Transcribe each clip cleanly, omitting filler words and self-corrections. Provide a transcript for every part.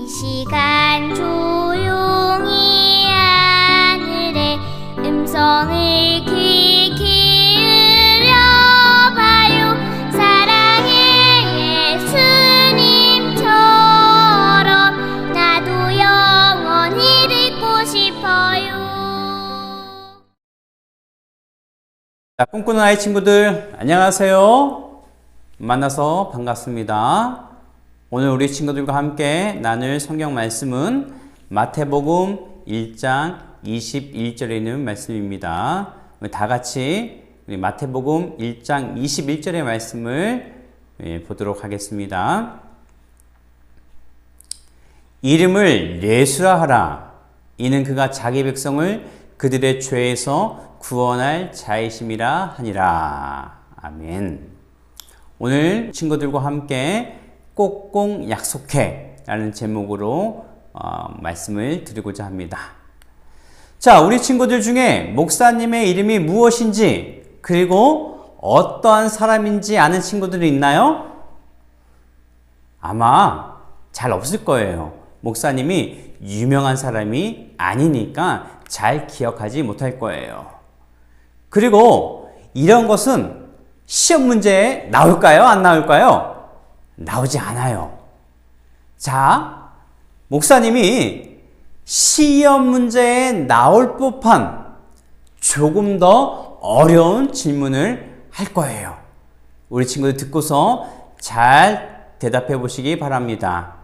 이 시간 조용히 하늘의 음성을 귀 기울여봐요. 사랑의 예수님처럼 나도 영원히 듣고 싶어요. 자, 꿈꾸는 아이 친구들 안녕하세요. 만나서 반갑습니다. 오늘 우리 친구들과 함께 나눌 성경 말씀은 마태복음 1장 21절에 있는 말씀입니다. 우리 다 같이 우리 마태복음 1장 21절의 말씀을 보도록 하겠습니다. 이름을 예수라 하라. 이는 그가 자기 백성을 그들의 죄에서 구원할 자이심이라 하니라. 아멘. 오늘 친구들과 함께 꼭꼭 약속해 라는 제목으로 말씀을 드리고자 합니다. 자, 우리 친구들 중에 목사님의 이름이 무엇인지 그리고 어떠한 사람인지 아는 친구들이 있나요? 아마 잘 없을 거예요. 목사님이 유명한 사람이 아니니까 잘 기억하지 못할 거예요. 그리고 이런 것은 시험 문제에 나올까요? 안 나올까요? 나오지 않아요. 자, 목사님이 시험 문제에 나올 법한 조금 더 어려운 질문을 할 거예요. 우리 친구들 듣고서 잘 대답해 보시기 바랍니다.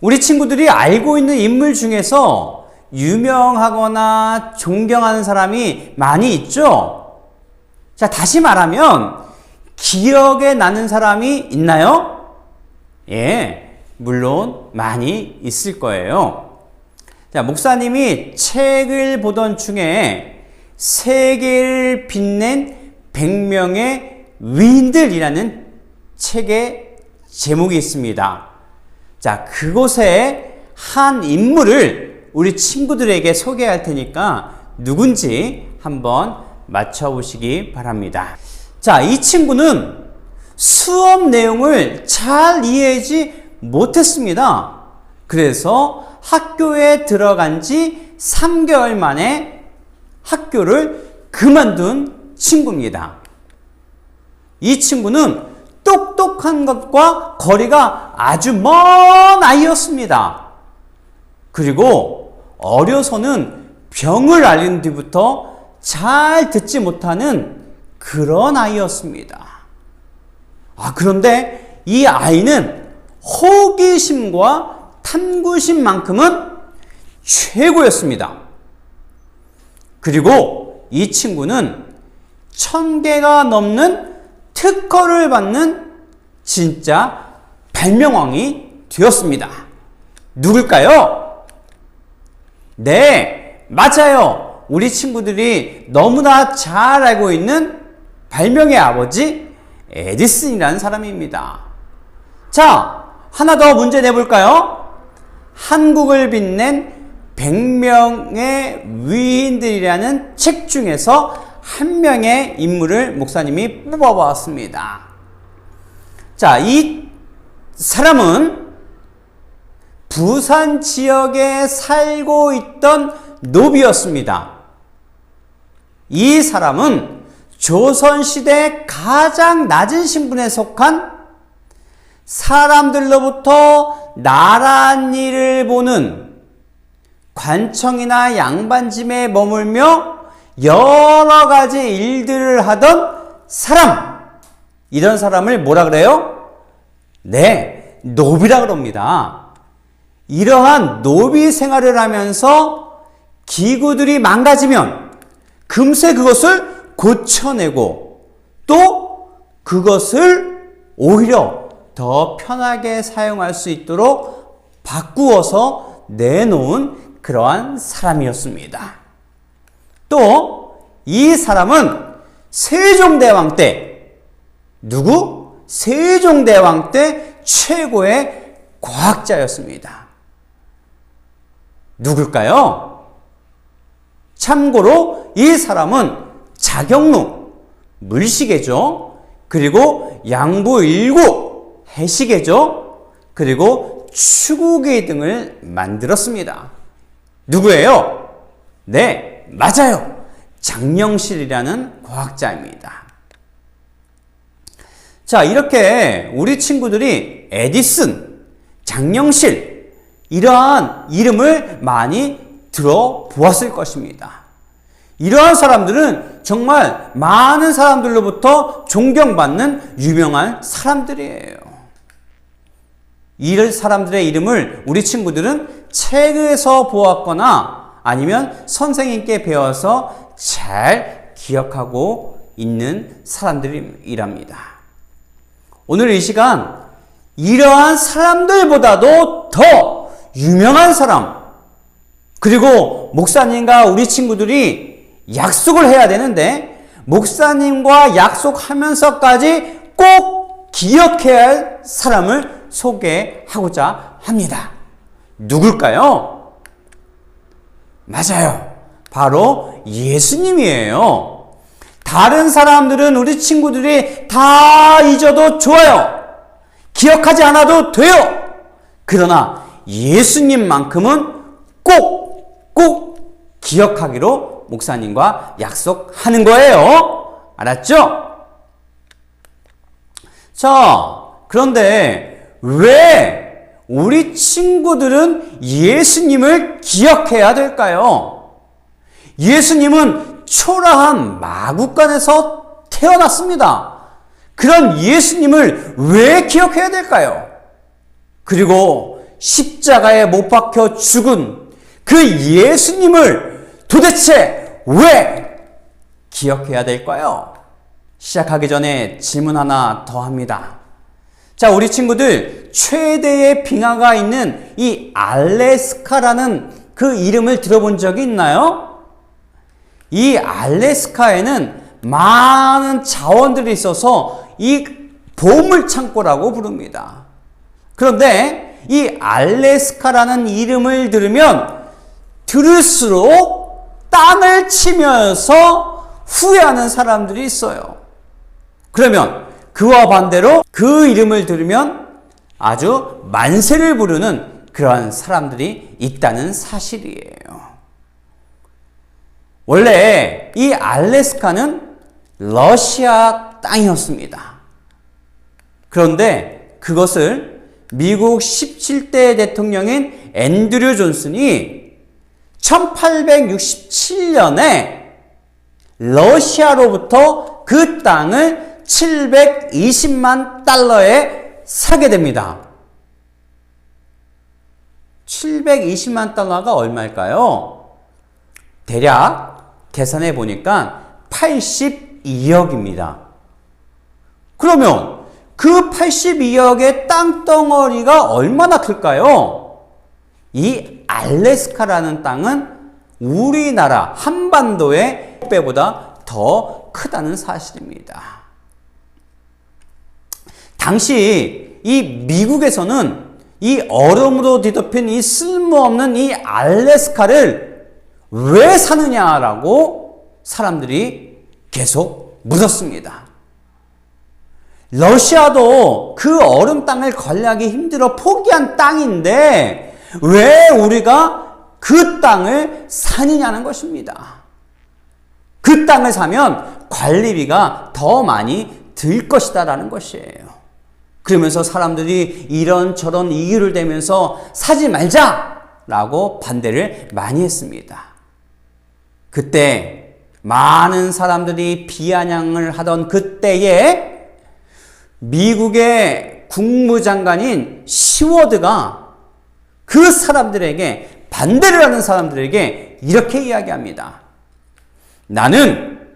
우리 친구들이 알고 있는 인물 중에서 유명하거나 존경하는 사람이 많이 있죠? 자, 다시 말하면 기억에 나는 사람이 있나요? 예, 물론 많이 있을 거예요. 자, 목사님이 책을 보던 중에 세계를 빛낸 100명의 위인들이라는 책의 제목이 있습니다. 자, 그곳에 한 인물을 우리 친구들에게 소개할 테니까 누군지 한번 맞춰보시기 바랍니다. 자, 이 친구는 수업 내용을 잘 이해하지 못했습니다. 그래서 학교에 들어간 지 3개월 만에 학교를 그만둔 친구입니다. 이 친구는 똑똑한 것과 거리가 아주 먼 아이였습니다. 그리고 어려서는 병을 앓은 뒤부터 잘 듣지 못하는 그런 아이였습니다. 그런데 이 아이는 호기심과 탐구심만큼은 최고였습니다. 그리고 이 친구는 1000개가 넘는 특허를 받는 진짜 발명왕이 되었습니다. 누굴까요? 네, 맞아요. 우리 친구들이 너무나 잘 알고 있는 발명의 아버지 에디슨이라는 사람입니다. 자, 하나 더 문제 내볼까요? 한국을 빛낸 100명의 위인들이라는 책 중에서 한 명의 인물을 목사님이 뽑아보았습니다. 자, 이 사람은 부산 지역에 살고 있던 노비였습니다. 이 사람은 조선시대 가장 낮은 신분에 속한 사람들로부터 나란 일을 보는 관청이나 양반짐에 머물며 여러 가지 일들을 하던 사람. 이런 사람을 뭐라 그래요? 네, 노비라 그럽니다. 이러한 노비 생활을 하면서 기구들이 망가지면 금세 그것을 고쳐내고 또 그것을 오히려 더 편하게 사용할 수 있도록 바꾸어서 내놓은 그러한 사람이었습니다. 또 이 사람은 세종대왕 때 누구? 세종대왕 때 최고의 과학자였습니다. 누굴까요? 참고로 이 사람은 자경루, 물시계죠. 그리고 양부일구, 해시계죠. 그리고 추구기 등을 만들었습니다. 누구예요? 네, 맞아요. 장영실이라는 과학자입니다. 자, 이렇게 우리 친구들이 에디슨, 장영실 이러한 이름을 많이 들어보았을 것입니다. 이러한 사람들은 정말 많은 사람들로부터 존경받는 유명한 사람들이에요. 이 사람들의 이름을 우리 친구들은 책에서 보았거나 아니면 선생님께 배워서 잘 기억하고 있는 사람들이랍니다. 오늘 이 시간 이러한 사람들보다도 더 유명한 사람, 그리고 목사님과 우리 친구들이 약속을 해야 되는데 목사님과 약속하면서까지 꼭 기억해야 할 사람을 소개하고자 합니다. 누굴까요? 맞아요. 바로 예수님이에요. 다른 사람들은 우리 친구들이 다 잊어도 좋아요. 기억하지 않아도 돼요. 그러나 예수님만큼은 꼭 기억하기로 목사님과 약속하는 거예요. 알았죠? 자, 그런데 왜 우리 친구들은 예수님을 기억해야 될까요? 예수님은 초라한 마구간에서 태어났습니다. 그런 예수님을 왜 기억해야 될까요? 그리고 십자가에 못 박혀 죽은 그 예수님을 도대체 왜 기억해야 될까요? 시작하기 전에 질문 하나 더 합니다. 자, 우리 친구들 최대의 빙하가 있는 이 알래스카라는 그 이름을 들어본 적이 있나요? 이 알래스카에는 많은 자원들이 있어서 이 보물창고라고 부릅니다. 그런데 이 알래스카라는 이름을 들을수록 땅을 치면서 후회하는 사람들이 있어요. 그러면 그와 반대로 그 이름을 들으면 아주 만세를 부르는 그러한 사람들이 있다는 사실이에요. 원래 이 알래스카는 러시아 땅이었습니다. 그런데 그것을 미국 17대 대통령인 앤드류 존슨이 1867년에 러시아로부터 그 땅을 720만 달러에 사게 됩니다. 720만 달러가 얼마일까요? 대략 계산해 보니까 82억입니다. 그러면 그 82억의 땅덩어리가 얼마나 클까요? 이 알래스카라는 땅은 우리나라 한반도의 배보다 더 크다는 사실입니다. 당시 이 미국에서는 이 얼음으로 뒤덮인 이 쓸모없는 이 알래스카를 왜 사느냐라고 사람들이 계속 물었습니다. 러시아도 그 얼음 땅을 관리하기 힘들어 포기한 땅인데 왜 우리가 그 땅을 사느냐는 것입니다. 그 땅을 사면 관리비가 더 많이 들 것이다 라는 것이에요. 그러면서 사람들이 이런저런 이유를 대면서 사지 말자라고 반대를 많이 했습니다. 그때 많은 사람들이 비아냥을 하던 그때에 미국의 국무장관인 시워드가 그 사람들에게 반대를 하는 사람들에게 이렇게 이야기합니다. 나는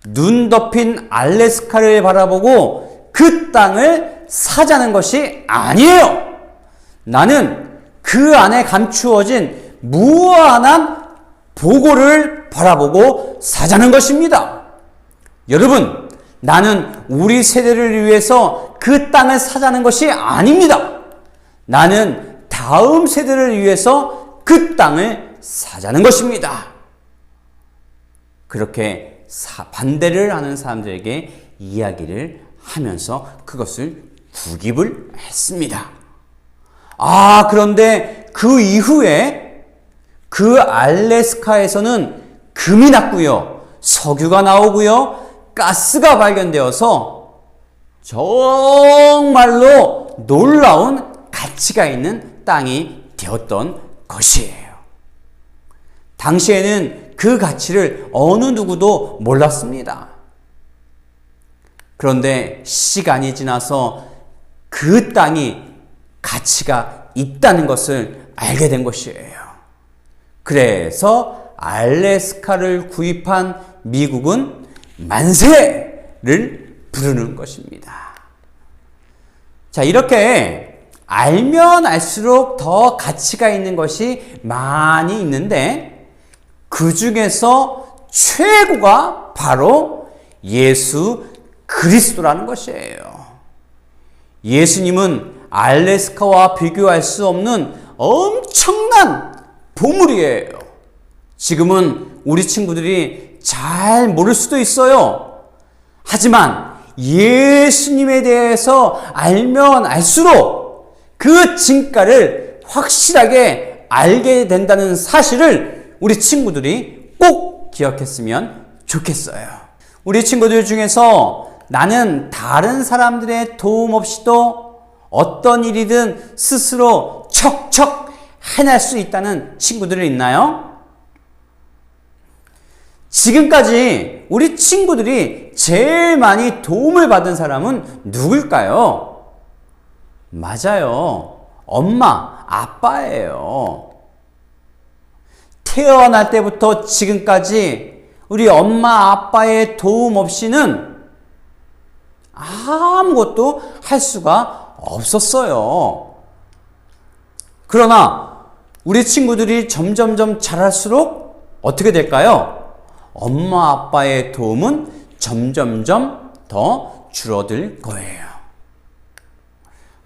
눈 덮인 알래스카를 바라보고 그 땅을 사자는 것이 아니에요. 나는 그 안에 감추어진 무한한 보고를 바라보고 사자는 것입니다. 여러분, 나는 우리 세대를 위해서 그 땅을 사자는 것이 아닙니다. 나는 다음 세대를 위해서 그 땅을 사자는 것입니다. 그렇게 반대를 하는 사람들에게 이야기를 하면서 그것을 구깁을 했습니다. 그런데 그 이후에 그 알래스카에서는 금이 났고요. 석유가 나오고요. 가스가 발견되어서 정말로 놀라운 가치가 있는 땅이 되었던 것이에요. 당시에는 그 가치를 어느 누구도 몰랐습니다. 그런데 시간이 지나서 그 땅이 가치가 있다는 것을 알게 된 것이에요. 그래서 알래스카를 구입한 미국은 만세를 부르는 것입니다. 자, 이렇게 알면 알수록 더 가치가 있는 것이 많이 있는데 그 중에서 최고가 바로 예수 그리스도라는 것이에요. 예수님은 알래스카와 비교할 수 없는 엄청난 보물이에요. 지금은 우리 친구들이 잘 모를 수도 있어요. 하지만 예수님에 대해서 알면 알수록 그 진가를 확실하게 알게 된다는 사실을 우리 친구들이 꼭 기억했으면 좋겠어요. 우리 친구들 중에서 나는 다른 사람들의 도움 없이도 어떤 일이든 스스로 척척 해낼 수 있다는 친구들이 있나요? 지금까지 우리 친구들이 제일 많이 도움을 받은 사람은 누굴까요? 맞아요. 엄마, 아빠예요. 태어날 때부터 지금까지 우리 엄마, 아빠의 도움 없이는 아무것도 할 수가 없었어요. 그러나 우리 친구들이 점점점 자랄수록 어떻게 될까요? 엄마, 아빠의 도움은 점점점 더 줄어들 거예요.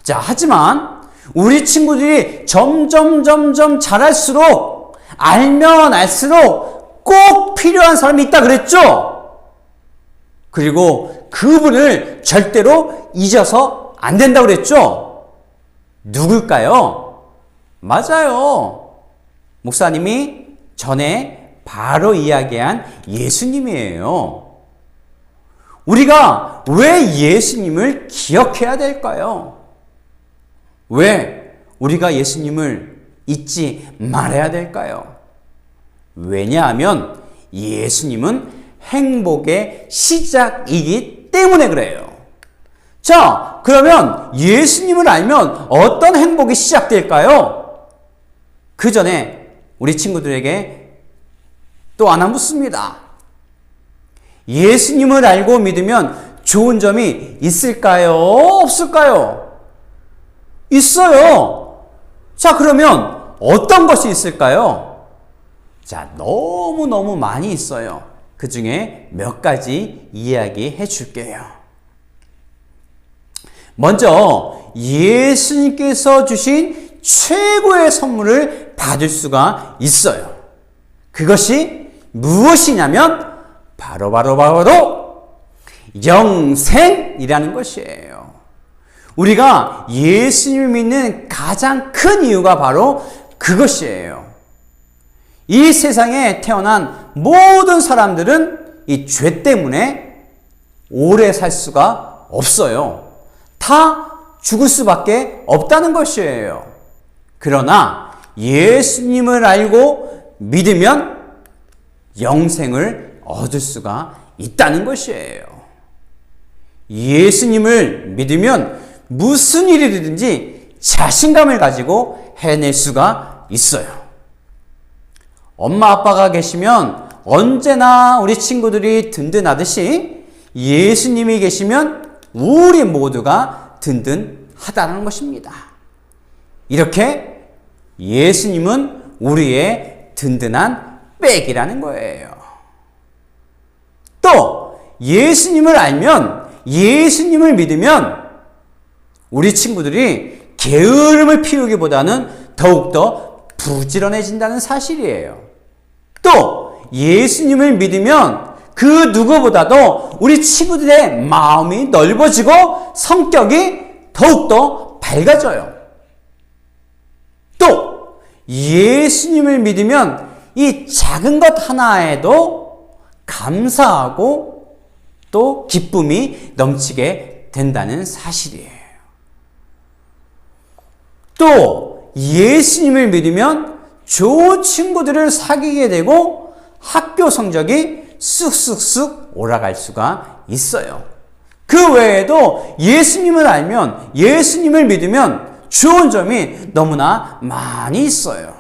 자, 하지만 우리 친구들이 점점 자랄수록 알면 알수록 꼭 필요한 사람이 있다 그랬죠? 그리고 그분을 절대로 잊어서 안 된다 그랬죠? 누굴까요? 맞아요. 목사님이 전에 바로 이야기한 예수님이에요. 우리가 왜 예수님을 기억해야 될까요? 왜 우리가 예수님을 잊지 말아야 될까요? 왜냐하면 예수님은 행복의 시작이기 때문에 그래요. 자, 그러면 예수님을 알면 어떤 행복이 시작될까요? 그 전에 우리 친구들에게 또 하나 묻습니다. 예수님을 알고 믿으면 좋은 점이 있을까요? 없을까요? 있어요. 자, 그러면 어떤 것이 있을까요? 자, 너무너무 많이 있어요. 그 중에 몇 가지 이야기해 줄게요. 먼저 예수님께서 주신 최고의 선물을 받을 수가 있어요. 그것이 무엇이냐면 바로 영생이라는 것이에요. 우리가 예수님을 믿는 가장 큰 이유가 바로 그것이에요. 이 세상에 태어난 모든 사람들은 이 죄 때문에 오래 살 수가 없어요. 다 죽을 수밖에 없다는 것이에요. 그러나 예수님을 알고 믿으면 영생을 얻을 수가 있다는 것이에요. 예수님을 믿으면 무슨 일이든지 자신감을 가지고 해낼 수가 있어요. 엄마, 아빠가 계시면 언제나 우리 친구들이 든든하듯이 예수님이 계시면 우리 모두가 든든하다는 것입니다. 이렇게 예수님은 우리의 든든한 백이라는 거예요. 또 예수님을 알면, 예수님을 믿으면 우리 친구들이 게으름을 피우기보다는 더욱더 부지런해진다는 사실이에요. 또 예수님을 믿으면 그 누구보다도 우리 친구들의 마음이 넓어지고 성격이 더욱더 밝아져요. 또 예수님을 믿으면 이 작은 것 하나에도 감사하고 또 기쁨이 넘치게 된다는 사실이에요. 또 예수님을 믿으면 좋은 친구들을 사귀게 되고 학교 성적이 쑥쑥쑥 올라갈 수가 있어요. 그 외에도 예수님을 알면, 예수님을 믿으면 좋은 점이 너무나 많이 있어요.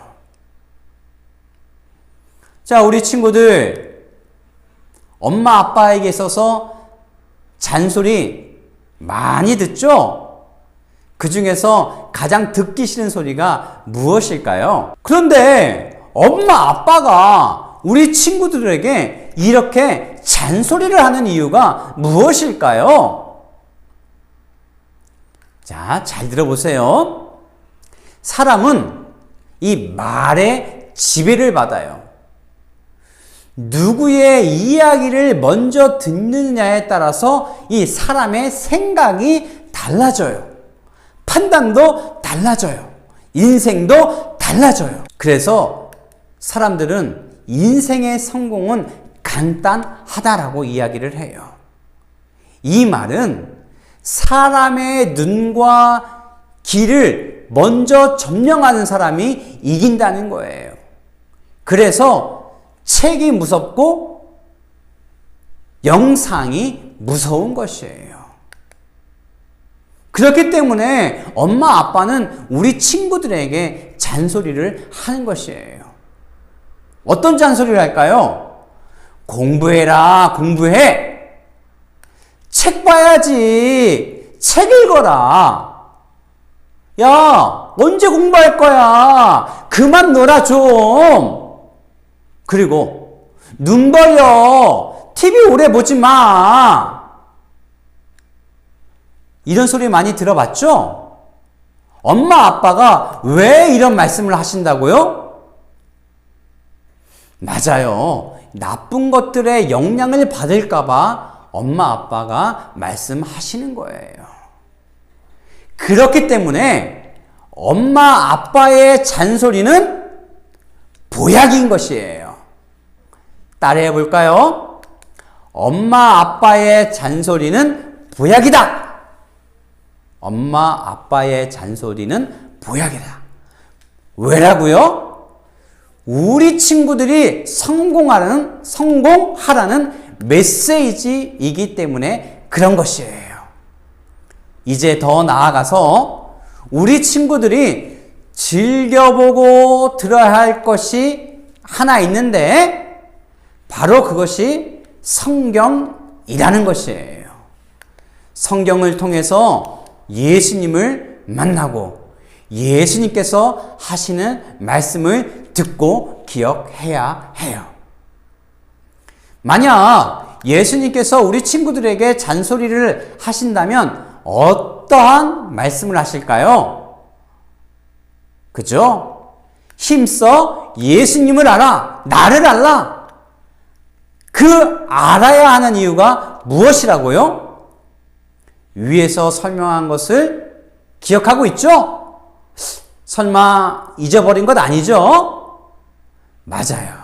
자, 우리 친구들, 엄마 아빠에게 있어서 잔소리 많이 듣죠? 그 중에서 가장 듣기 싫은 소리가 무엇일까요? 그런데 엄마 아빠가 우리 친구들에게 이렇게 잔소리를 하는 이유가 무엇일까요? 자, 잘 들어보세요. 사람은 이 말에 지배를 받아요. 누구의 이야기를 먼저 듣느냐에 따라서 이 사람의 생각이 달라져요. 판단도 달라져요. 인생도 달라져요. 그래서 사람들은 인생의 성공은 간단하다라고 이야기를 해요. 이 말은 사람의 눈과 귀를 먼저 점령하는 사람이 이긴다는 거예요. 그래서 책이 무섭고 영상이 무서운 것이에요. 그렇기 때문에 엄마 아빠는 우리 친구들에게 잔소리를 하는 것이에요. 어떤 잔소리를 할까요? 공부해라, 공부해. 책 봐야지. 책 읽어라. 야, 언제 공부할 거야? 그만 놀아 좀. 그리고 눈 벌려. TV 오래 보지 마. 이런 소리 많이 들어봤죠? 엄마 아빠가 왜 이런 말씀을 하신다고요? 맞아요. 나쁜 것들의 영향을 받을까봐 엄마 아빠가 말씀하시는 거예요. 그렇기 때문에 엄마 아빠의 잔소리는 보약인 것이에요. 따라해 볼까요? 엄마 아빠의 잔소리는 보약이다. 엄마 아빠의 잔소리는 보약이다. 왜라고요? 우리 친구들이 성공하라는 메시지이기 때문에 그런 것이에요. 이제 더 나아가서 우리 친구들이 즐겨보고 들어야 할 것이 하나 있는데 바로 그것이 성경이라는 것이에요. 성경을 통해서 예수님을 만나고 예수님께서 하시는 말씀을 듣고 기억해야 해요. 만약 예수님께서 우리 친구들에게 잔소리를 하신다면 어떠한 말씀을 하실까요? 그죠? 힘써 예수님을 알아. 나를 알라. 그 알아야 하는 이유가 무엇이라고요? 위에서 설명한 것을 기억하고 있죠? 설마 잊어버린 것 아니죠? 맞아요.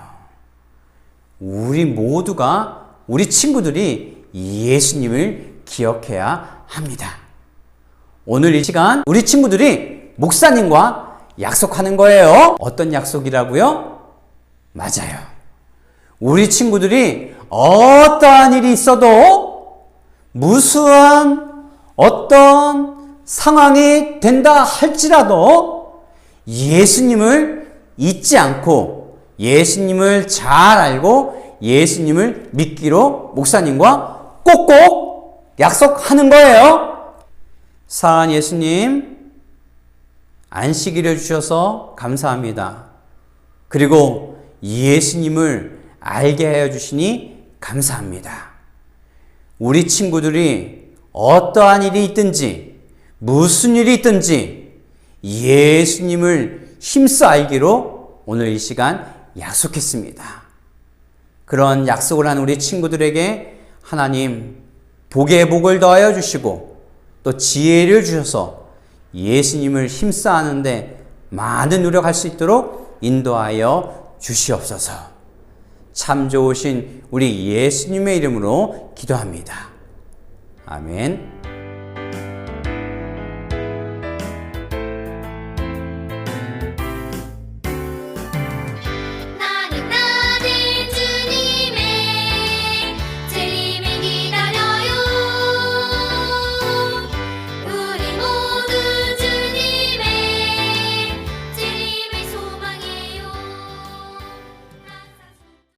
우리 모두가, 우리 친구들이 예수님을 기억해야 합니다. 오늘 이 시간 우리 친구들이 목사님과 약속하는 거예요. 어떤 약속이라고요? 맞아요. 우리 친구들이 어떠한 일이 있어도 무수한 어떤 상황이 된다 할지라도 예수님을 잊지 않고 예수님을 잘 알고 예수님을 믿기로 목사님과 꼭꼭 약속하는 거예요. 사랑하는 예수님, 안식일을 주셔서 감사합니다. 그리고 예수님을 알게 하여 주시니 감사합니다. 우리 친구들이 어떠한 일이 있든지 무슨 일이 있든지 예수님을 힘써 알기로 오늘 이 시간 약속했습니다. 그런 약속을 한 우리 친구들에게 하나님 복에 복을 더하여 주시고 또 지혜를 주셔서 예수님을 힘써 아는데 많은 노력할 수 있도록 인도하여 주시옵소서. 참 좋으신 우리 예수님의 이름으로 기도합니다. 아멘.